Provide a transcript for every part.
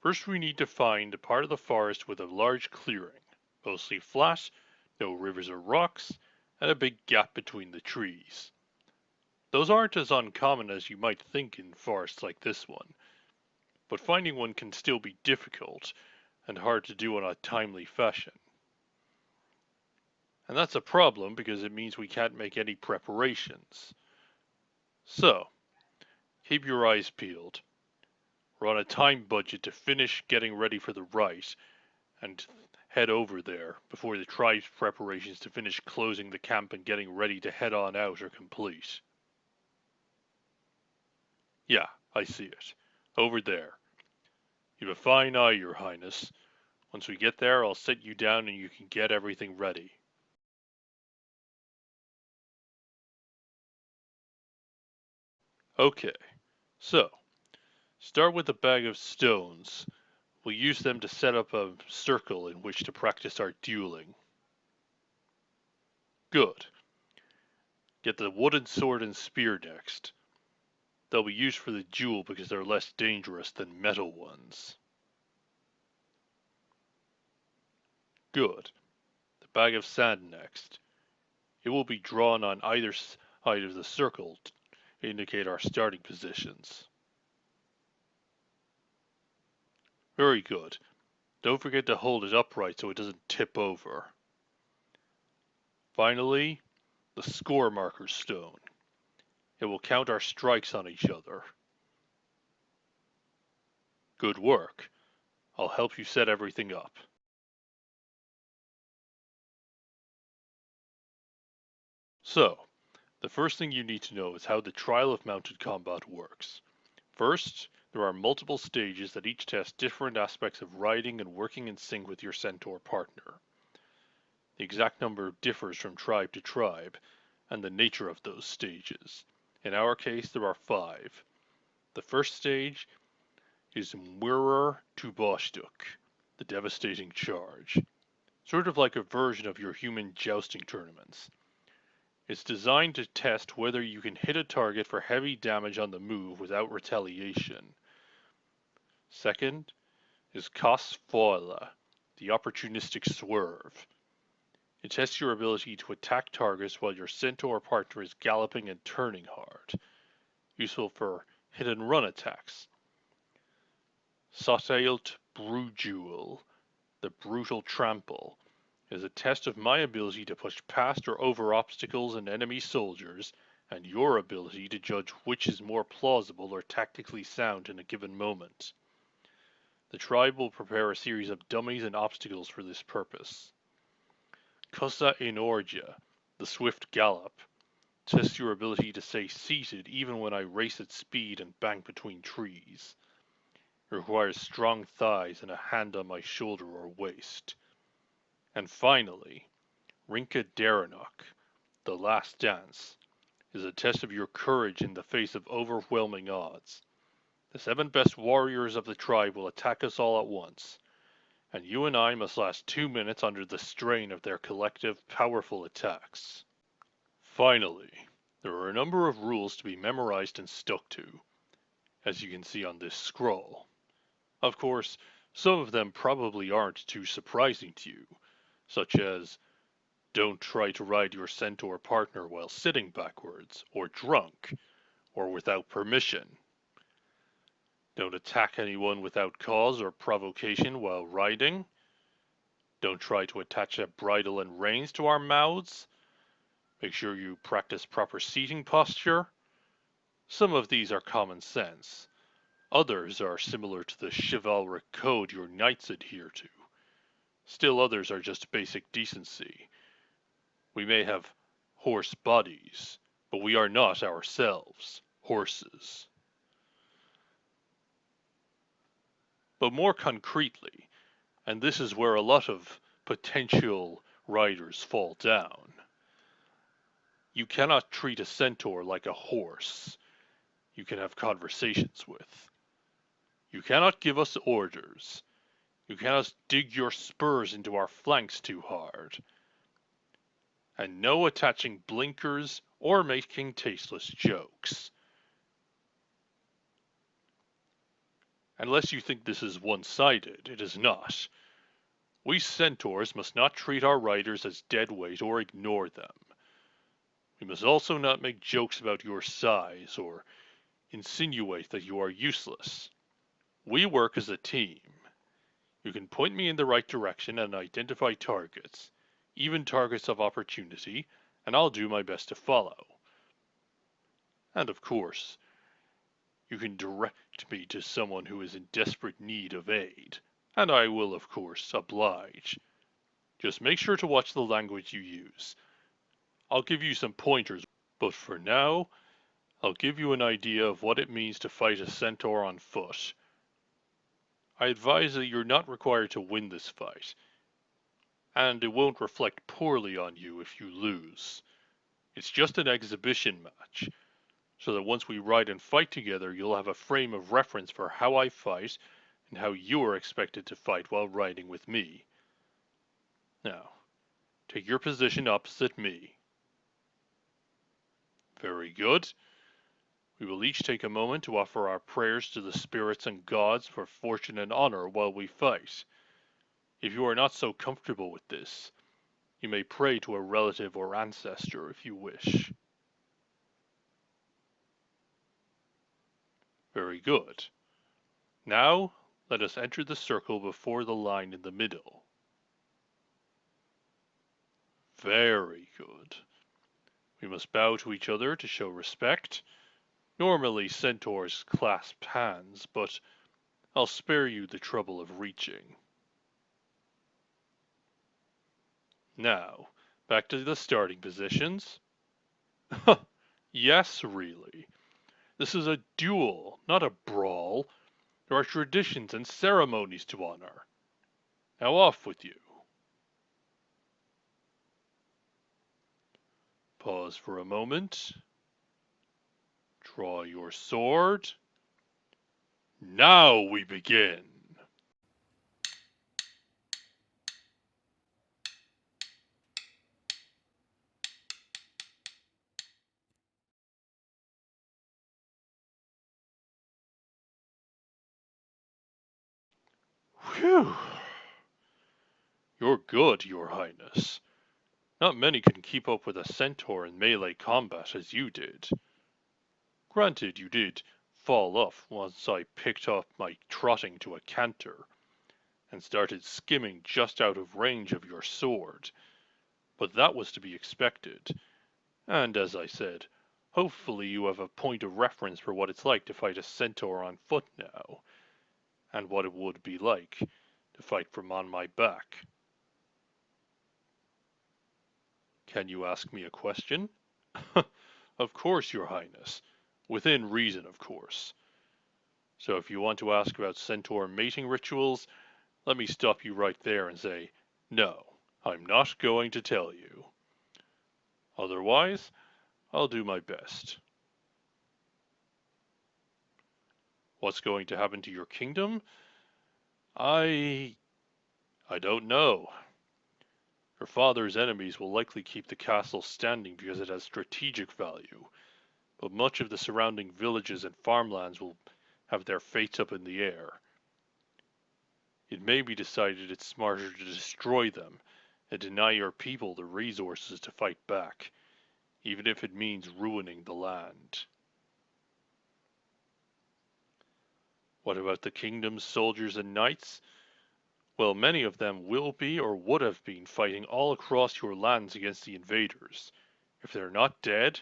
First we need to find a part of the forest with a large clearing, mostly flat, no rivers or rocks, and a big gap between the trees. Those aren't as uncommon as you might think in forests like this one, but finding one can still be difficult and hard to do in a timely fashion. And that's a problem because it means we can't make any preparations. So, keep your eyes peeled. We're on a time budget to finish getting ready for the rite and head over there before the tribe's preparations to finish closing the camp and getting ready to head on out are complete. Yeah, I see it. Over there. You've a fine eye, Your Highness. Once we get there, I'll set you down and you can get everything ready. Okay, so, start with a bag of stones. We'll use them to set up a circle in which to practice our dueling. Good. Get the wooden sword and spear next. They'll be used for the duel because they're less dangerous than metal ones. Good. The bag of sand next. It will be drawn on either side of the circle to indicate our starting positions. Very good. Don't forget to hold it upright so it doesn't tip over. Finally, the score marker stone. It will count our strikes on each other. Good work. I'll help you set everything up. So, the first thing you need to know is how the trial of mounted combat works. First, there are multiple stages that each test different aspects of riding and working in sync with your Centaur partner. The exact number differs from tribe to tribe, and the nature of those stages. In our case, there are 5. The first stage is Mirror to Boschduk, the devastating charge. Sort of like a version of your human jousting tournaments. It's designed to test whether you can hit a target for heavy damage on the move without retaliation. Second is Cos Foila, the opportunistic swerve. It tests your ability to attack targets while your Centaur partner is galloping and turning hard. Useful for hit and run attacks. Sautailt Brujuel, the brutal trample, is a test of my ability to push past or over obstacles and enemy soldiers, and your ability to judge which is more plausible or tactically sound in a given moment. The tribe will prepare a series of dummies and obstacles for this purpose. Cosa Enorgia, the swift gallop, tests your ability to stay seated even when I race at speed and bank between trees. It requires strong thighs and a hand on my shoulder or waist. And finally, Rinka Daranok, the last dance, is a test of your courage in the face of overwhelming odds. The 7 best warriors of the tribe will attack us all at once, and you and I must last 2 minutes under the strain of their collective, powerful attacks. Finally, there are a number of rules to be memorized and stuck to, as you can see on this scroll. Of course, some of them probably aren't too surprising to you, such as don't try to ride your Centaur partner while sitting backwards, or drunk, or without permission. Don't attack anyone without cause or provocation while riding. Don't try to attach a bridle and reins to our mouths. Make sure you practice proper seating posture. Some of these are common sense. Others are similar to the chivalric code your knights adhere to. Still others are just basic decency. We may have horse bodies, but we are not ourselves horses. But more concretely, and this is where a lot of potential riders fall down, you cannot treat a centaur like a horse you can have conversations with. You cannot give us orders. You cannot dig your spurs into our flanks too hard. And no attaching blinkers or making tasteless jokes. Unless you think this is one-sided, it is not. We centaurs must not treat our riders as deadweight or ignore them. We must also not make jokes about your size or insinuate that you are useless. We work as a team. You can point me in the right direction and identify targets, even targets of opportunity, and I'll do my best to follow. And of course, you can direct me to someone who is in desperate need of aid, and I will, of course, oblige. Just make sure to watch the language you use. I'll give you some pointers, but for now, I'll give you an idea of what it means to fight a centaur on foot. I advise that you're not required to win this fight, and it won't reflect poorly on you if you lose. It's just an exhibition match, so that once we ride and fight together, you'll have a frame of reference for how I fight and how you are expected to fight while riding with me. Now, take your position opposite me. Very good. We will each take a moment to offer our prayers to the spirits and gods for fortune and honor while we fight. If you are not so comfortable with this, you may pray to a relative or ancestor if you wish. Very good. Now, let us enter the circle before the line in the middle. Very good. We must bow to each other to show respect. Normally, centaurs clasp hands, but I'll spare you the trouble of reaching. Now, back to the starting positions. Yes, really. This is a duel, not a brawl. There are traditions and ceremonies to honor. Now off with you. Pause for a moment. Draw your sword. Now we begin. Whew. You're good, your highness. Not many can keep up with a centaur in melee combat as you did. Granted, you did fall off once I picked up my trotting to a canter, and started skimming just out of range of your sword, but that was to be expected, and as I said, hopefully you have a point of reference for what it's like to fight a centaur on foot now, and what it would be like to fight from on my back. Can you ask me a question? Of course, your highness. Within reason, of course. So if you want to ask about centaur mating rituals, let me stop you right there and say, no, I'm not going to tell you. Otherwise, I'll do my best. What's going to happen to your kingdom? I don't know. Your father's enemies will likely keep the castle standing because it has strategic value, but much of the surrounding villages and farmlands will have their fates up in the air. It may be decided it's smarter to destroy them and deny your people the resources to fight back, even if it means ruining the land. What about the kingdom's soldiers and knights? Well, many of them will be or would have been fighting all across your lands against the invaders. If they're not dead,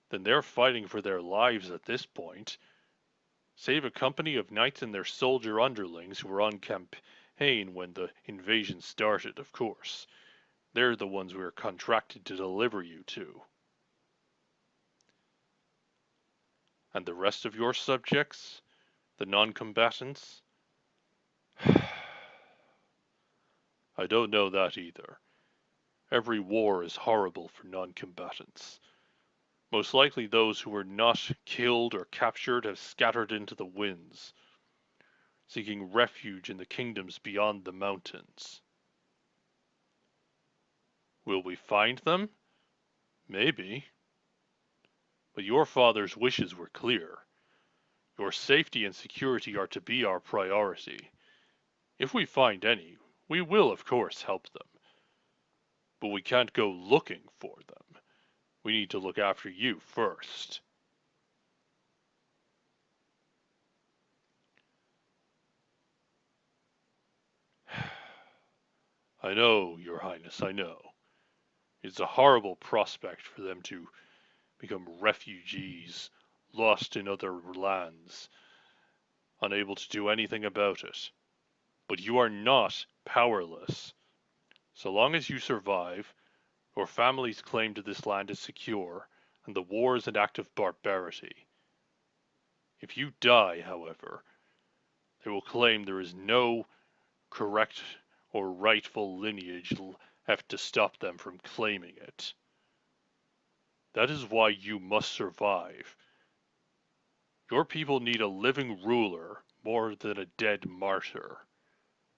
then they're fighting for their lives at this point. Save a company of knights and their soldier underlings who were on campaign when the invasion started, of course. They're the ones we're contracted to deliver you to. And the rest of your subjects? The non-combatants? I don't know that either. Every war is horrible for non-combatants. Most likely those who were not killed or captured have scattered into the winds, seeking refuge in the kingdoms beyond the mountains. Will we find them? Maybe. But your father's wishes were clear. Your safety and security are to be our priority. If we find any, we will of course help them. But we can't go looking for them. We need to look after you first. I know, Your Highness, I know. It's a horrible prospect for them to become refugees, lost in other lands, unable to do anything about it. But you are not powerless. So long as you survive, your family's claim to this land is secure, and the war is an act of barbarity. If you die, however, they will claim there is no correct or rightful lineage left to stop them from claiming it. That is why you must survive. Your people need a living ruler more than a dead martyr.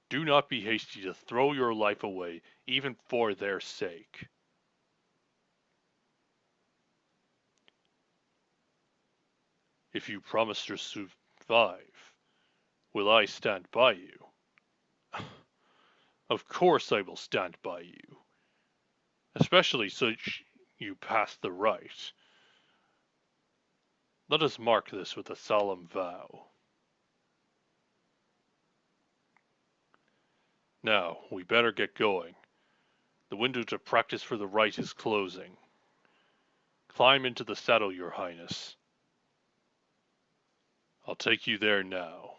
Do not be hasty to throw your life away, even for their sake. If you promise to survive, will I stand by you? Of course I will stand by you, especially since you pass the rite. Let us mark this with a solemn vow. Now, we better get going. The window to practice for the rite is closing. Climb into the saddle, Your Highness. I'll take you there now.